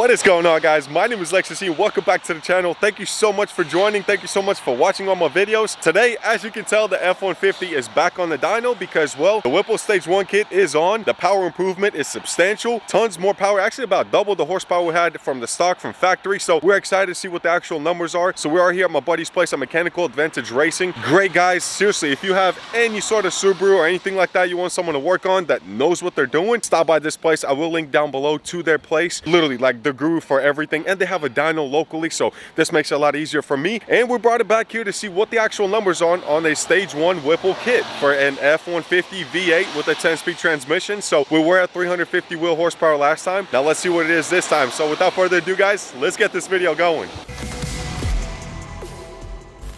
What is going on, guys? My name is Lextasy and welcome back to the channel. Thank you so much for joining. Thank you so much for watching all my videos. Today, as you can tell, the F150 is back on the dyno because, well, the Whipple Stage 1 kit is on. The power improvement is substantial. Tons more power, actually about double the horsepower we had from the stock from factory. So we're excited to see what the actual numbers are. So we are here at my buddy's place at Mechanical Advantage Racing. Great guys. Seriously, if you have any sort of Subaru or anything like that you want someone to work on that knows what they're doing, stop by this place. I will link down below to their place. Literally like the guru for everything, and they have a dyno locally, so this makes it a lot easier for me. And we brought it back here to see what the actual numbers are on a Stage 1 Whipple kit for an F150 V8 with a 10-speed transmission. So we were at 350 wheel horsepower last time. Now let's see what it is this time. So without further ado, guys, let's get this video going.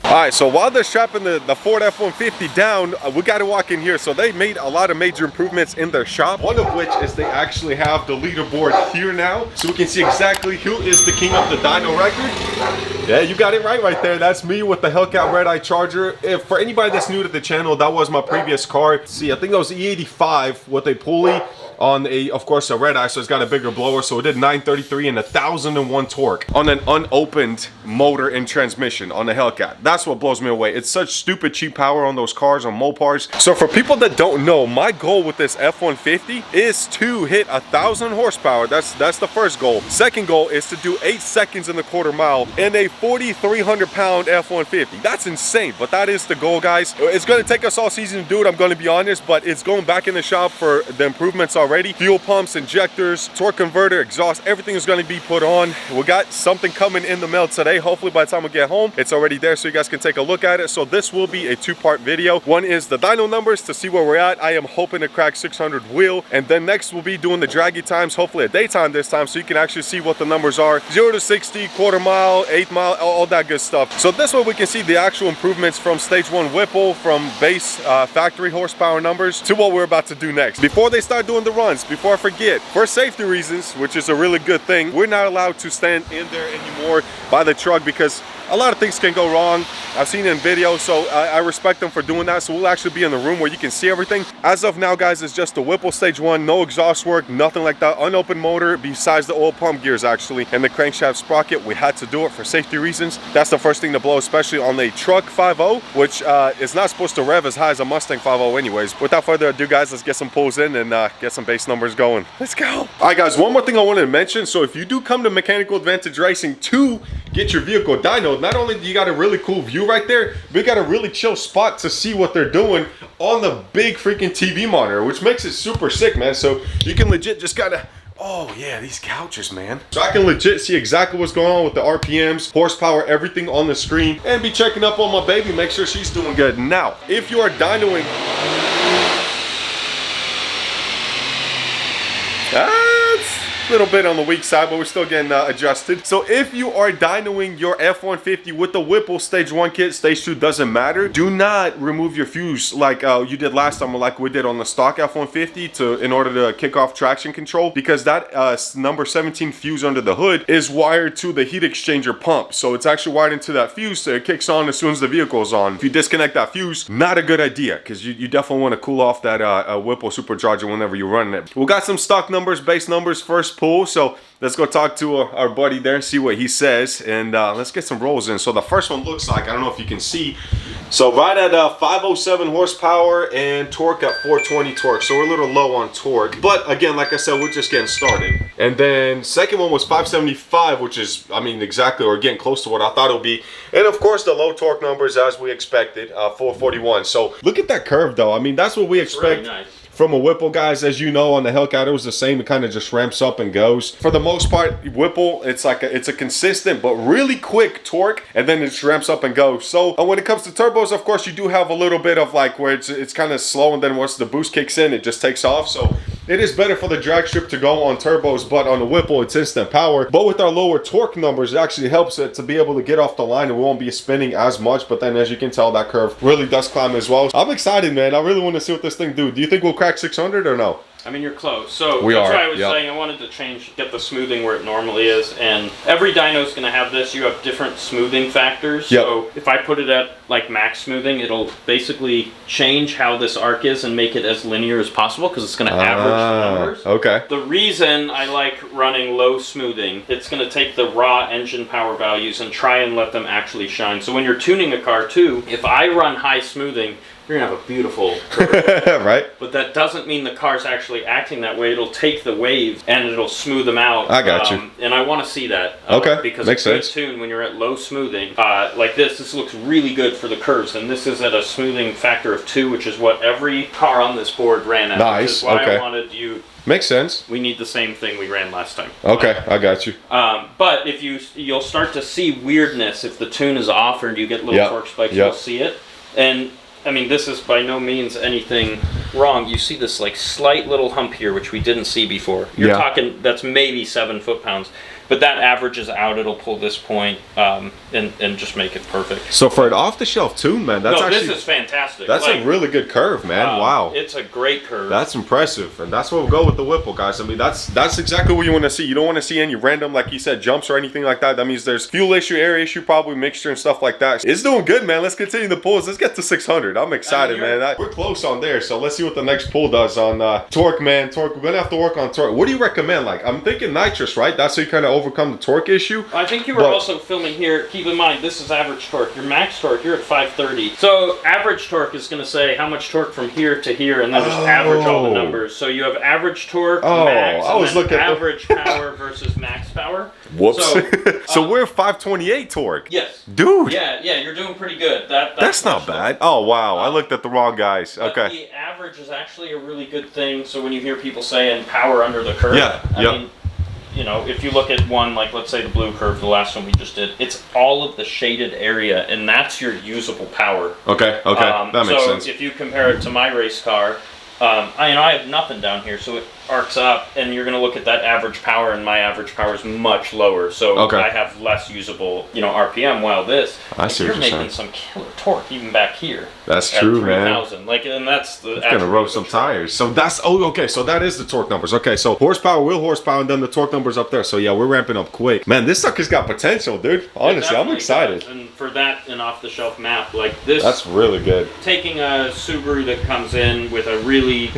Alright, so while they're strapping the Ford F-150 down, we got to walk in here. So they made a lot of major improvements in their shop. One of which is they actually have the leaderboard here now. So we can see exactly who is the king of the dyno record. Yeah, you got it right there. That's me with the Hellcat Redeye Charger. For anybody that's new to the channel, that was my previous car. See, I think that was the E85 with a pulley on of course, a Redeye, so it's got a bigger blower. So it did 933 and 1,001 torque on an unopened motor and transmission on the Hellcat. That's what blows me away. It's such stupid cheap power on those cars, on Mopars. So for people that don't know, my goal with this F-150 is to hit 1,000 horsepower. That's the first goal. Second goal is to do 8 seconds in the quarter mile in a 4,300 pound F-150. That's insane, but that is the goal, guys. It's going to take us all season to do it, I'm going to be honest, but it's going back in the shop for the improvements already. Fuel pumps, injectors, torque converter, exhaust, everything is going to be put on. We got something coming in the mail today. Hopefully by the time we get home, it's already there so you guys can take a look at it. So this will be a two-part video. One is the dyno numbers to see where we're at. I am hoping to crack 600 wheel, and then next we'll be doing the draggy times, hopefully a daytime this time, so you can actually see what the numbers are. 0 to 60, quarter mile, 8 mile, all that good stuff. So this way we can see the actual improvements from Stage 1 Whipple, from base factory horsepower numbers to what we're about to do next. Before they start doing the runs, before I forget, for safety reasons, which is a really good thing, we're not allowed to stand in there anymore by the truck because a lot of things can go wrong. I've seen it in videos, so I respect them for doing that. So we'll actually be in the room where you can see everything. As of now, guys, it's just the Whipple Stage 1, no exhaust work, nothing like that. Unopened motor besides the oil pump gears, actually, and the crankshaft sprocket. We had to do it for safety reasons. That's the first thing to blow, especially on a truck 5.0, which is not supposed to rev as high as a Mustang 5.0 anyways. Without further ado, guys, let's get some pulls in and get some base numbers going. Let's go. All right, guys, one more thing I wanted to mention. So if you do come to Mechanical Advantage Racing to get your vehicle dynoed, not only do you got a really cool view right there, but you got a really chill spot to see what they're doing on the big freaking TV monitor, which makes it super sick, man. So you can legit just gotta, oh yeah, these couches, man. So I can legit see exactly what's going on with the RPMs, horsepower, everything on the screen, and be checking up on my baby, make sure she's doing good. Now, if you are dynoing, a little bit on the weak side, but we're still getting adjusted. So if you are dynoing your F-150 with the Whipple Stage 1 kit, Stage 2 doesn't matter. Do not remove your fuse like you did last time, or like we did on the stock F-150 in order to kick off traction control, because that number 17 fuse under the hood is wired to the heat exchanger pump. So it's actually wired into that fuse, so it kicks on as soon as the vehicle is on. If you disconnect that fuse, not a good idea, because you definitely want to cool off that Whipple supercharger whenever you're running it. We got some stock numbers, base numbers, first pull. So let's go talk to our buddy there and see what he says, and let's get some rolls in. So the first one looks like, I don't know if you can see, so right at 507 horsepower and torque at 420 torque. So we're a little low on torque, but again, like I said, we're just getting started. And then second one was 575, which is, I mean, exactly, or getting close to what I thought it would be. And of course the low torque numbers as we expected, 441. So look at that curve though. I mean, that's what we expect. Really nice. From a Whipple, guys. As you know, on the Hellcat, it was the same. It kind of just ramps up and goes. For the most part, Whipple, it's like it's a consistent but really quick torque, and then it just ramps up and goes. So when it comes to turbos, of course, you do have a little bit of like where it's kind of slow, and then once the boost kicks in, it just takes off. So it is better for the drag strip to go on turbos, but on the Whipple, it's instant power. But with our lower torque numbers, it actually helps it to be able to get off the line, and we won't be spinning as much. But then, as you can tell, that curve really does climb as well. I'm excited, man. I really want to see what this thing do. Do you think we'll crack 600 or no? I mean, you're close. So we that's are. why I was saying I wanted to get the smoothing where it normally is. And every dyno is going to have this. You have different smoothing factors. Yep. So if I put it at like max smoothing, it'll basically change how this arc is and make it as linear as possible because it's going to average the numbers. Okay. The reason I like running low smoothing, it's going to take the raw engine power values and try and let them actually shine. So when you're tuning a car too, if I run high smoothing, you're gonna have a beautiful curve. Right. But that doesn't mean the car's actually acting that way. It'll take the waves and it'll smooth them out. I got you. And I want to see that. Okay. Because makes a good sense. tune when you're at low smoothing, like this looks really good for the curves. And this is at a smoothing factor of 2, which is what every car on this board ran at. Nice. Which is why okay. I wanted you. Makes sense. We need the same thing we ran last time. Okay, I got you. But if you'll start to see weirdness if the tune is off or you get little torque spikes, you'll see it. And I mean, this is by no means anything wrong. You see this like slight little hump here, which we didn't see before. You're talking, that's maybe 7 foot-pounds. But that averages out, it'll pull this point and just make it perfect. So for an off-the-shelf tune, man, that's actually... this is fantastic. That's like, a really good curve, man. Wow. It's a great curve. That's impressive. And that's what we'll go with the Whipple, guys. I mean, that's exactly what you want to see. You don't want to see any random, like you said, jumps or anything like that. That means there's fuel issue, air issue, probably mixture and stuff like that. It's doing good, man. Let's continue the pulls. Let's get to 600. I'm excited, man. We're close on there. So let's see what the next pull does on torque, man. Torque. We're going to have to work on torque. What do you recommend? Like, I'm thinking nitrous, right? That's how you kind of overcome the torque issue. I think you were also filming here. Keep in mind, this is average torque. Your max torque, you're at 530. So average torque is going to say how much torque from here to here, and then just average all the numbers. So you have average torque, max, I was looking at average power versus max power. Whoops. So we're 528 torque. Yes. Dude. Yeah, you're doing pretty good. That's not bad. Oh, wow. I looked at the wrong guys. Okay. The average is actually a really good thing. So when you hear people saying power under the curve, I mean, you know, if you look at one, like let's say the blue curve, the last one we just did, it's all of the shaded area, and that's your usable power. Okay, that makes sense. So if you compare it to my race car, I have nothing down here, so it arcs up, and you're going to look at that average power, and my average power is much lower, so I have less usable, RPM. While this, you're making some killer torque even back here. That's true, man. And that's the. It's gonna roast some tires. So that's so that is the torque numbers. Okay, so horsepower, wheel horsepower, and then the torque numbers up there. So yeah, we're ramping up quick. Man, this sucker's got potential, dude. Honestly, I'm excited. Does. And for that, an off-the-shelf map like this, that's really good. Taking a Subaru that comes in with a really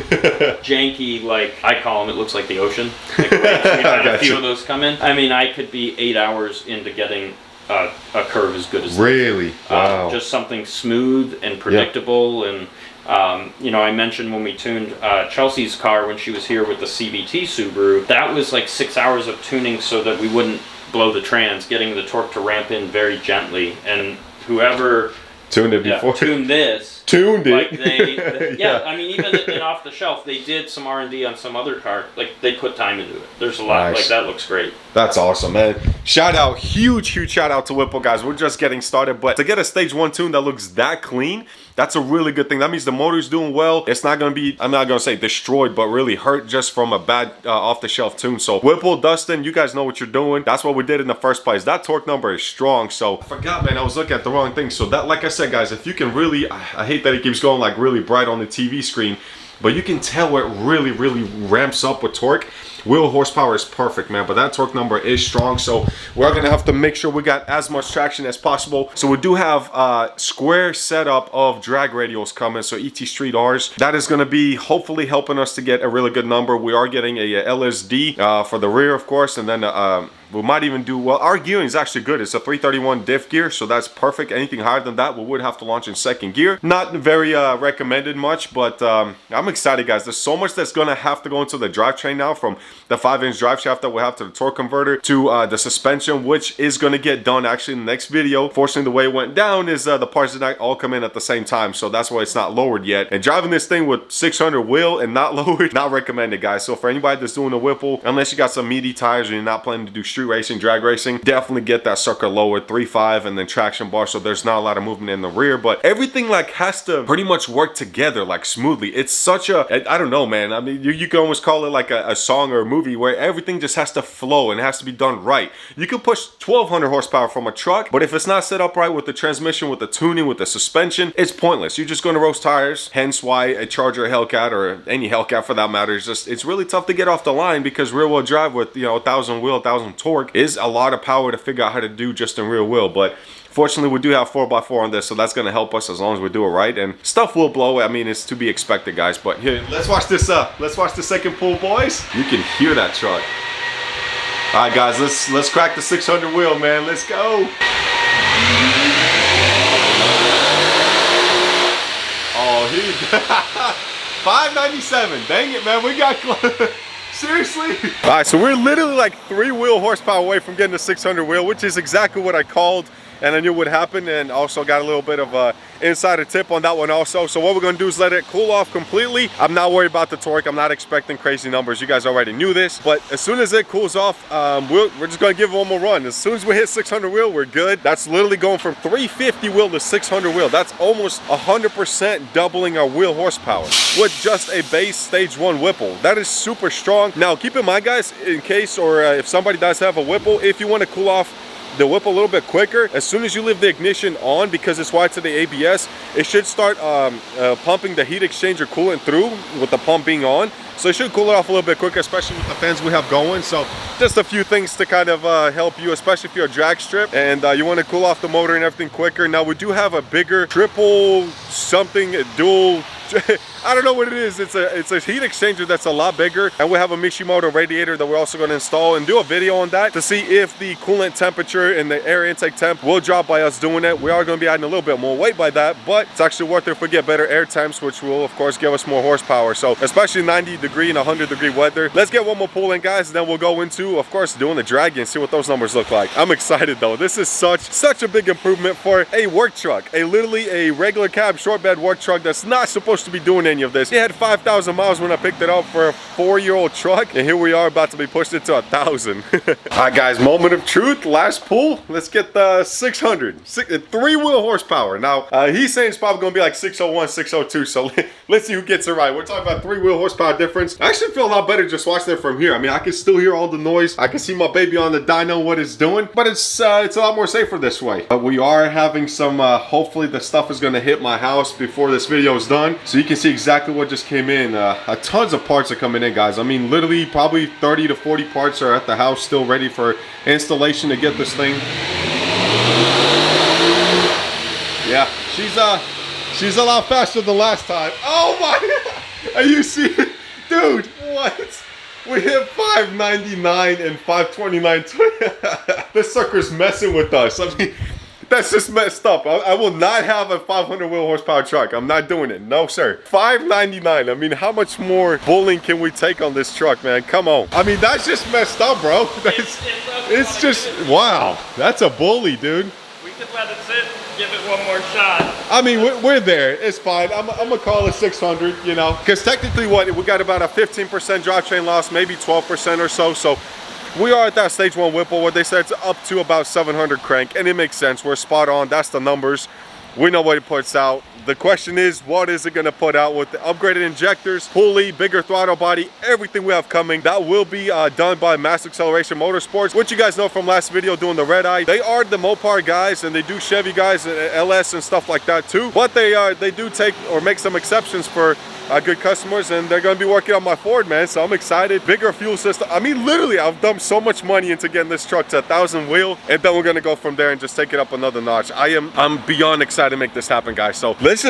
janky, like I call them, it looks like the ocean. Like, we've had a few of those come in. I mean, I could be 8 hours into getting a curve as good as this. Really? Wow. Just something smooth and predictable. And I mentioned when we tuned Chelsea's car when she was here with the CVT Subaru, that was like 6 hours of tuning so that we wouldn't blow the trans, getting the torque to ramp in very gently. And whoever tuned it before, tuned this. Tuned it. Like I mean, even in off the shelf, they did some R&D on some other car. Like they put time into it. There's a lot. Like that looks great. That's awesome, man. Shout out, huge shout out to Whipple, guys. We're just getting started, but to get a stage 1 tune that looks that clean, that's a really good thing. That means the motor's doing well. It's not going to be, I'm not going to say destroyed, but really hurt just from a bad off-the-shelf tune. So Whipple, Dustin, you guys know what you're doing. That's what we did in the first place. That torque number is strong. So I forgot, man, I was looking at the wrong thing. So that, like I said, guys, if you can really, I hate that it keeps going like really bright on the TV screen, but you can tell where it really ramps up with torque. Wheel horsepower is perfect, man, but that torque number is strong, so we're gonna have to make sure we got as much traction as possible. So we do have a square setup of drag radials coming, so ET Street Rs. That is gonna be hopefully helping us to get a really good number. We are getting a LSD for the rear, of course, and then we might even do, well, our gearing is actually good. It's a 331 diff gear, so that's perfect. Anything higher than that, we would have to launch in second gear. Not very recommended much, but I'm excited, guys. There's so much that's gonna have to go into the drivetrain now, from the 5-inch drive shaft that we have to the torque converter to the suspension, which is gonna get done actually in the next video. Fortunately, the way it went down is the parts did not all come in at the same time, so that's why it's not lowered yet. And driving this thing with 600 wheel and not lowered, not recommended, guys. So for anybody that's doing a Whipple, unless you got some meaty tires and you're not planning to do street racing, drag racing, definitely get that sucker lowered, 3.5 and then traction bar, so there's not a lot of movement in the rear. But everything like has to pretty much work together like smoothly. It's such a, I don't know, man. I mean, you can almost call it like a song or a movie where everything just has to flow and it has to be done right. You can push 1200 horsepower from a truck, but if it's not set up right with the transmission, with the tuning, with the suspension, it's pointless. You're just going to roast tires. Hence why a Charger, a Hellcat, or any Hellcat for that matter, is just, it's really tough to get off the line, because rear wheel drive with, you know, 1000 wheel, 1000 torque is a lot of power to figure out how to do just in rear wheel. But fortunately, we do have 4x4 on this, so that's going to help us as long as we do it right. And stuff will blow. I mean, it's to be expected, guys. But here, let's watch this. Let's watch the second pull, boys. You can hear that truck. All right, guys. Let's crack the 600 wheel, man. Let's go. Oh, he 597. Dang it, man. We got close. Seriously? All right, so we're literally like 3 wheel horsepower away from getting the 600 wheel, which is exactly what I called and I knew would happen, and also got a little bit of a insider tip on that one also. So what we're gonna do is let it cool off completely. I'm not worried about the torque. I'm not expecting crazy numbers. You guys already knew this, but as soon as it cools off, we're just gonna give it one more run. As soon as we hit 600 wheel, we're good. That's literally going from 350 wheel to 600 wheel. That's almost 100% doubling our wheel horsepower with just a base stage 1 Whipple. That is super strong. Now keep in mind, guys, in case or if somebody does have a Whipple, if you want to cool off the Whipple a little bit quicker, as soon as you leave the ignition on, because it's wired to the ABS, it should start pumping the heat exchanger coolant through with the pump being on. So it should cool it off a little bit quicker, especially with the fans we have going. So just a few things to kind of help you, especially if you're a drag strip and you want to cool off the motor and everything quicker. Now we do have a bigger triple something dual, I don't know what it is. It's a heat exchanger that's a lot bigger, and we have a Mishimoto radiator that we're also going to install and do a video on that to see if the coolant temperature and the air intake temp will drop by us doing it. We are going to be adding a little bit more weight by that, but it's actually worth it if we get better air temps, which will of course give us more horsepower. So especially 90-degree and 100-degree weather. Let's get one more pull in, guys, and then we'll go into, of course, doing the drag and see what those numbers look like. I'm excited though. This is such a big improvement for a work truck, literally a regular cab short bed work truck that's not supposed to be doing any of this. It had 5,000 miles when I picked it up for a 4-year-old truck, and here we are about to be pushed into 1,000. All right, guys, moment of truth, last pull. Let's get the 600, 3-wheel horsepower. Now he's saying it's probably gonna be like 601, 602, so let's see who gets it right. We're talking about 3-wheel horsepower difference. I actually feel a lot better just watching it from here. I mean, I can still hear all the noise. I can see my baby on the dyno, what it's doing, but it's a lot more safer this way. But we are having some hopefully the stuff is gonna hit my house before this video is done, so you can see exactly what just came in. Tons of parts are coming in, guys. I mean, literally probably 30 to 40 parts are at the house still ready for installation to get this thing. Yeah, she's a lot faster than last time. Oh my, are you serious? Dude, what? We hit 599 and 529. This sucker's messing with us. I mean, that's just messed up. I will not have a 500 wheel horsepower truck. I'm not doing it. No, sir. 599. I mean, how much more bullying can we take on this truck, man? Come on. I mean, that's just messed up, bro. It's just, wow. That's a bully, dude. We could let it sit, give it one more shot. I mean, we're there. It's fine. I'm gonna call it 600, you know, because technically we got about a 15% drivetrain loss, maybe 12% or so. So we are at that stage 1 Whipple where they said it's up to about 700 crank, and it makes sense. We're spot on. That's the numbers. We know what it puts out. The question is, what is it going to put out with the upgraded injectors, pulley, bigger throttle body, everything we have coming? That will be done by Mass Acceleration Motorsports, which you guys know from last video doing the Redeye. They are the Mopar guys, and they do Chevy guys, LS and stuff like that too. But they do take or make some exceptions for good customers, and they're going to be working on my Ford, man, so I'm excited. Bigger fuel system. I mean, literally, I've dumped so much money into getting this truck to 1,000 wheel, and then we're going to go from there and just take it up another notch. I'm beyond excited to make this happen, guys. So let's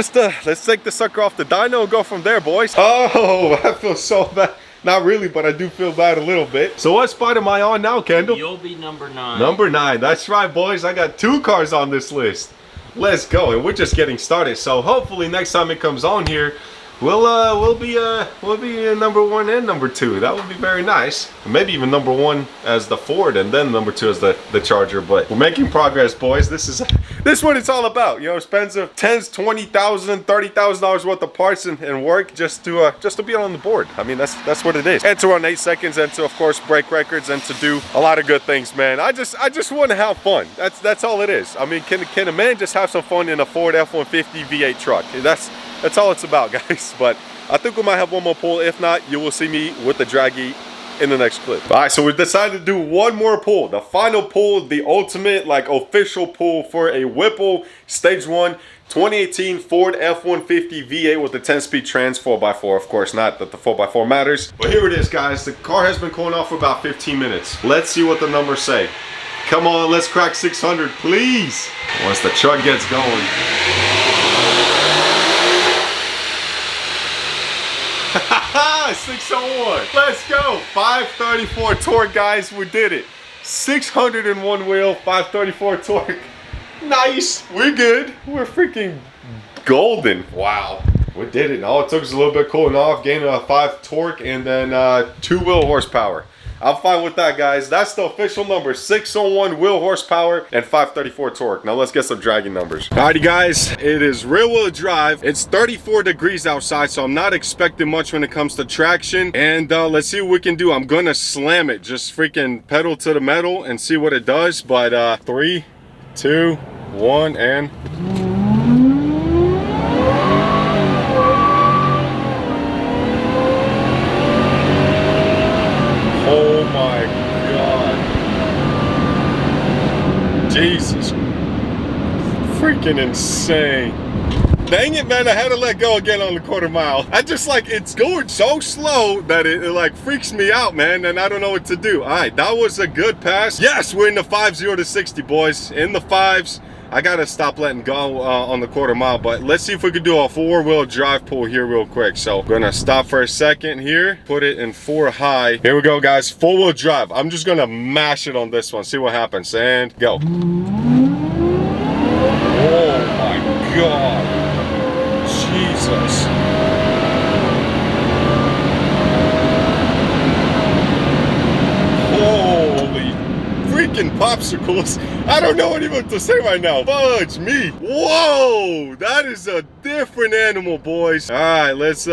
take the sucker off the dyno and go from there, boys. Oh, I feel so bad. Not really, but I do feel bad a little bit. So what spot am I on now, Kendall? You'll be number 9. Number 9. That's right, boys. I got 2 cars on this list. Let's go, and we're just getting started. So hopefully next time it comes on here, we'll be number 1 and number 2. That would be very nice. Maybe even number 1 as the Ford and then number 2 as the Charger. But we're making progress, boys. This is what it's all about. You know, expensive $10,000, $20,000, $30,000 worth of parts and work just to be on the board. I mean, that's what it is. And to run 8 seconds and to, of course, break records and to do a lot of good things, man. I just want to have fun. That's all it is. I mean, can a man just have some fun in a Ford F-150 V8 truck? That's all it's about, guys. But I think we might have one more pull. If not, you will see me with the draggy in the next clip. All right, so we decided to do one more pull. The final pull, the ultimate, like, official pull for a Whipple Stage 1 2018 Ford F-150 V8 with the 10-speed trans 4x4. Of course, not that the 4x4 matters. But here it is, guys. The car has been cooling off for about 15 minutes. Let's see what the numbers say. Come on, let's crack 600, please. Once the truck gets going. 601. Let's go. 534 torque, guys. We did it. 601 wheel, 534 torque. Nice. We're good. We're freaking golden. Wow. We did it. All it took was a little bit cooling off, gaining a 5 torque, and then 2 wheel horsepower. I'm fine with that, guys. That's the official number. 601 wheel horsepower and 534 torque. Now let's get some dragging numbers. Alrighty, guys. It is rear wheel drive. It's 34 degrees outside, so I'm not expecting much when it comes to traction. And let's see what we can do. I'm gonna slam it. Just freaking pedal to the metal and see what it does. But 3, 2, 1, and... oh my God. Jesus. Freaking insane. Dang it, man, I had to let go again on the quarter mile. I just, like, it's going so slow that it like freaks me out, man, and I don't know what to do. All right, that was a good pass. Yes, we're in the 5-0 to 60, boys. In the 5s. I gotta stop letting go on the quarter mile, but let's see if we can do a 4-wheel drive pull here real quick. So we're gonna stop for a second here, put it in 4 high. Here we go, guys, 4-wheel drive. I'm just gonna mash it on this one, see what happens, and go. Oh my God, Jesus. Holy freaking popsicles. I don't know what to say right now. Fudge me. Whoa, that is a different animal, boys. All right, let's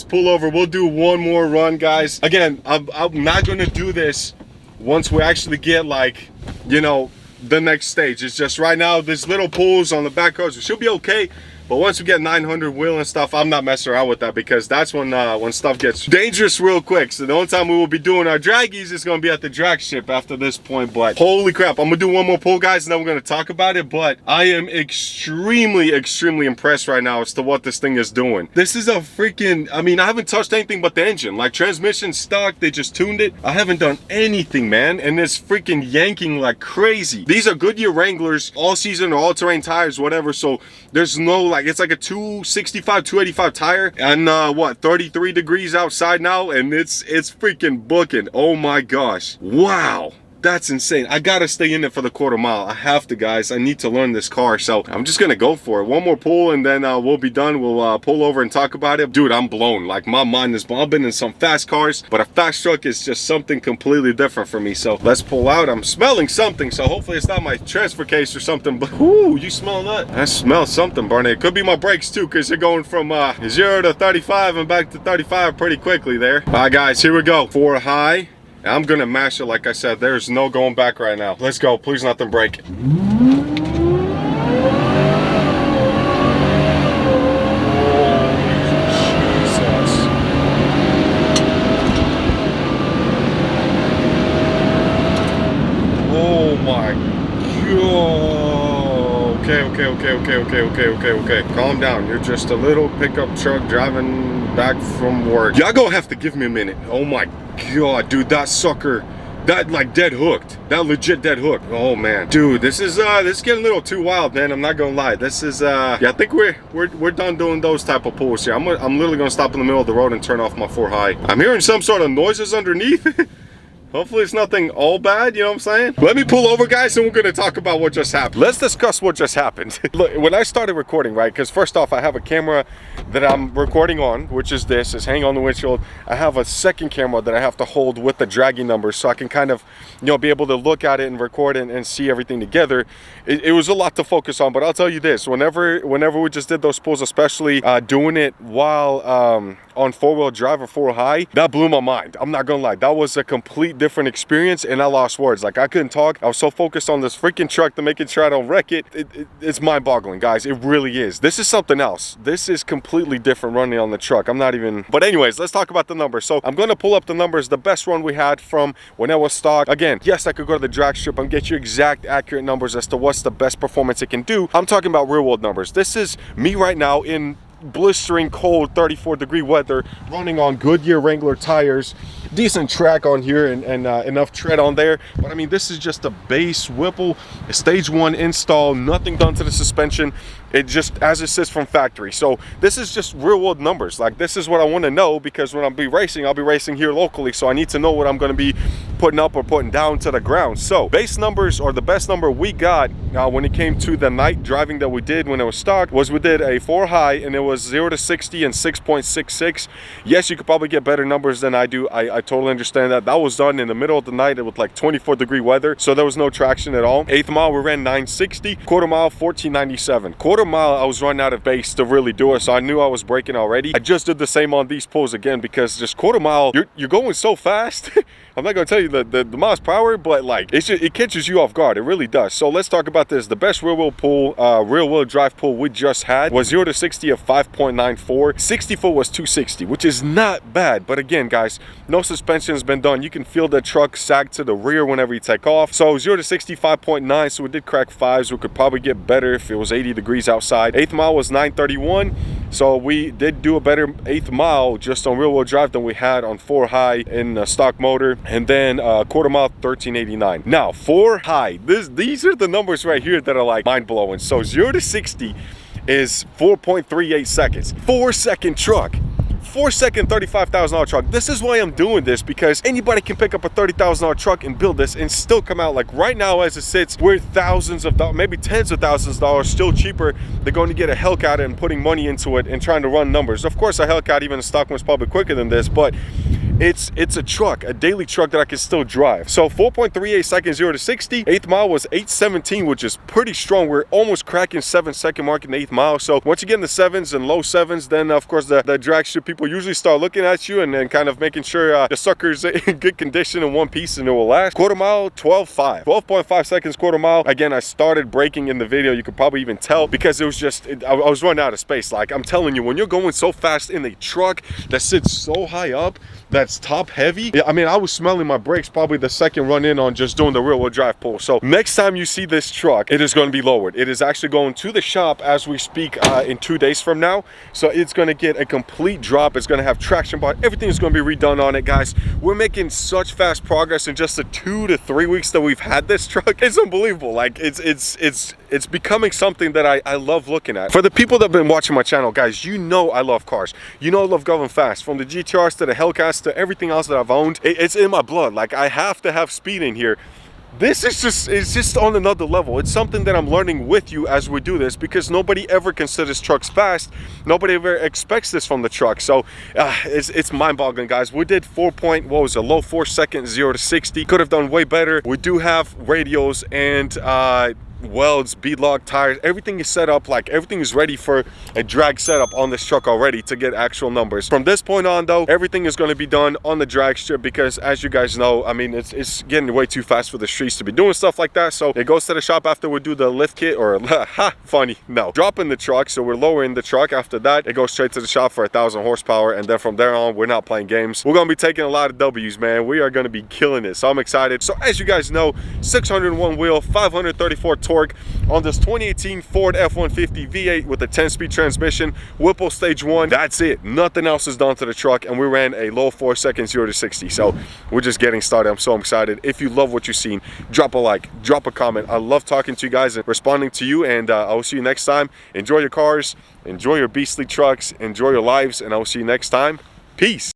pull over. We'll do one more run, guys. Again, I'm not gonna do this once we actually get, like, you know, the next stage. It's just right now, there's little pulls on the back roads. We should be okay. But once we get 900 wheel and stuff, I'm not messing around with that, because that's when stuff gets dangerous real quick. So the only time we will be doing our draggies is going to be at the drag strip after this point. But holy crap, I'm going to do one more pull, guys, and then we're going to talk about it. But I am extremely, extremely impressed right now as to what this thing is doing. This is a freaking, I mean, I haven't touched anything but the engine. Like, transmission stock, they just tuned it. I haven't done anything, man. And it's freaking yanking like crazy. These are Goodyear Wranglers, all season or all terrain tires, whatever. So there's no, like, it's like a 265, 285 tire, and what, 33 degrees outside now, and it's freaking booking. Oh my gosh. Wow. That's insane. I gotta stay in it for the quarter mile. I have to, guys. I need to learn this car, so I'm just gonna go for it. One more pull, and then we'll be done. We'll pull over and talk about it. Dude, I'm blown. Like, my mind is blown. I've been in some fast cars, but a fast truck is just something completely different for me. So let's pull out. I'm smelling something, so hopefully it's not my transfer case or something. But whoo, you smell that? I smell something, Barney. It could be my brakes too, because they're going from 0 to 35 and back to 35 pretty quickly there. All right, guys, here we go. 4 high. I'm gonna mash it, like I said. There's no going back right now. Let's go. Please nothing break. Jesus. Oh my God. Okay. Calm down. You're just a little pickup truck driving back from work. Y'all gonna have to give me a minute. Oh my God, dude, that sucker, that like dead hooked. That legit dead hooked. Oh man, dude, this is getting a little too wild, man. I'm not gonna lie. This is yeah, I think we're done doing those type of pulls here. I'm literally gonna stop in the middle of the road and turn off my 4 high. I'm hearing some sort of noises underneath. Hopefully it's nothing all bad, you know what I'm saying? Let me pull over, guys, and we're gonna talk about what just happened. Let's discuss what just happened. Look, when I started recording, right, because first off, I have a camera that I'm recording on, which is this, it's hanging on the windshield. I have a second camera that I have to hold with the dragging numbers so I can kind of, you know, be able to look at it and record it and see everything together. It was a lot to focus on, but I'll tell you this, whenever we just did those pulls, especially doing it while on four-wheel drive or four high, that blew my mind. I'm not gonna lie, that was a complete different experience, and I lost words. Like, I couldn't talk. I was so focused on this freaking truck to making sure I don't wreck it. It's mind-boggling, guys. It really is. This is something else. This is completely different running on the truck. I'm not even, but anyways, let's talk about the numbers. So I'm gonna pull up the numbers, the best run we had from when it was stock. Again, yes, I could go to the drag strip and get you exact accurate numbers as to what's the best performance it can do. I'm talking about real world numbers. This is me right now in blistering cold 34-degree weather, running on Goodyear Wrangler tires, decent track on here, and enough tread on there. But I mean, this is just a base Whipple, a stage 1 install, nothing done to the suspension. It just as it sits from factory. So this is just real world numbers. Like, this is what I want to know, because when I'll be racing here locally, so I need to know what I'm going to be putting up or putting down to the ground. So base numbers, or the best number we got when it came to the night driving that we did when it was stock, was we did a 4 high, and it was 0 to 60 in 6.66. Yes, you could probably get better numbers than I do. I totally understand that. That was done in the middle of the night. It was like 24-degree weather, so there was no traction at all. 1/8 mile we ran 960, quarter mile 1497. Quarter mile I was running out of base to really do it, so I knew I was braking already. I just did the same on these pulls again, because just quarter mile, you're going so fast. I'm not gonna tell you the miles per hour, but like, it catches you off guard. It really does. So let's talk about this. The best real wheel drive pull we just had was 0 to 60 of 5.94. 60 foot was 260, which is not bad. But again, guys, no suspension has been done. You can feel the truck sag to the rear whenever you take off. So 0 to 60, 5.9. So we did crack 5s. We could probably get better if it was 80 degrees outside. 1/8 mile was 931. So we did do a better 1/8 mile just on real wheel drive than we had on 4 high in stock motor. And then quarter mile 1389. Now 4 high, these are the numbers right here that are like mind-blowing. So 0 to 60 is 4.38 seconds. 4-second truck. 4-second $35,000 truck. This is why I'm doing this, because anybody can pick up a $30,000 truck and build this and still come out. Like, right now as it sits, we're thousands of dollars, maybe tens of thousands of dollars, still cheaper. They're going to get a Hellcat and putting money into it and trying to run numbers. Of course, a Hellcat, even a stock one's probably quicker than this, but it's a truck, a daily truck that I can still drive. So 4.38 seconds 0 to 60. 1/8 mile was 817, which is pretty strong. We're almost cracking 7-second mark in the 1/8 mile. So once you get in the 7s and low 7s, then of course the drag strip people usually start looking at you and then kind of making sure the sucker's in good condition in one piece and it will last. Quarter mile 12.5. 12.5 seconds quarter mile. Again, I started braking in the video. You could probably even tell, because it was just I was running out of space. Like, I'm telling you, when you're going so fast in a truck that sits so high up, that's top heavy, I mean, I was smelling my brakes probably the second run in on just doing the rear wheel drive pull. So next time you see this truck, it is going to be lowered. It is actually going to the shop as we speak in 2 days from now. So it's going to get a complete drop. It's going to have traction bar. Everything is going to be redone on it, guys. We're making such fast progress in just the 2 to 3 weeks that we've had this truck. It's unbelievable. Like, it's becoming something that I love looking at. For the people that have been watching my channel, guys, you know I love cars. You know I love going fast. From the GTRs to the Hellcats to everything else that I've owned, it's in my blood. Like, I have to have speed in here. This is just on another level. It's something that I'm learning with you as we do this, because nobody ever considers trucks fast. Nobody ever expects this from the truck. So it's mind-boggling, guys. We did a low 4 seconds 0 to 60. Could have done way better. We do have radios and welds, beadlock tires. Everything is set up, like everything is ready for a drag setup on this truck already to get actual numbers. From this point on though, everything is going to be done on the drag strip, because as you guys know, I mean, it's getting way too fast for the streets to be doing stuff like that. So it goes to the shop after we do the lift kit, or dropping the truck. So we're lowering the truck. After that, it goes straight to the shop for 1,000 horsepower, and then from there on, we're not playing games. We're going to be taking a lot of W's, man. We are going to be killing it. So I'm excited. So as you guys know, 601 wheel, 534 torque on this 2018 Ford F150 V8 with a 10-speed transmission, Whipple stage 1. That's it. Nothing else is done to the truck, and we ran a low 4 seconds 0 to 60. So we're just getting started. I'm so excited. If you love what you've seen, drop a like, drop a comment. I love talking to you guys and responding to you, and I will see you next time. Enjoy your cars, enjoy your beastly trucks, enjoy your lives, and I will see you next time. Peace.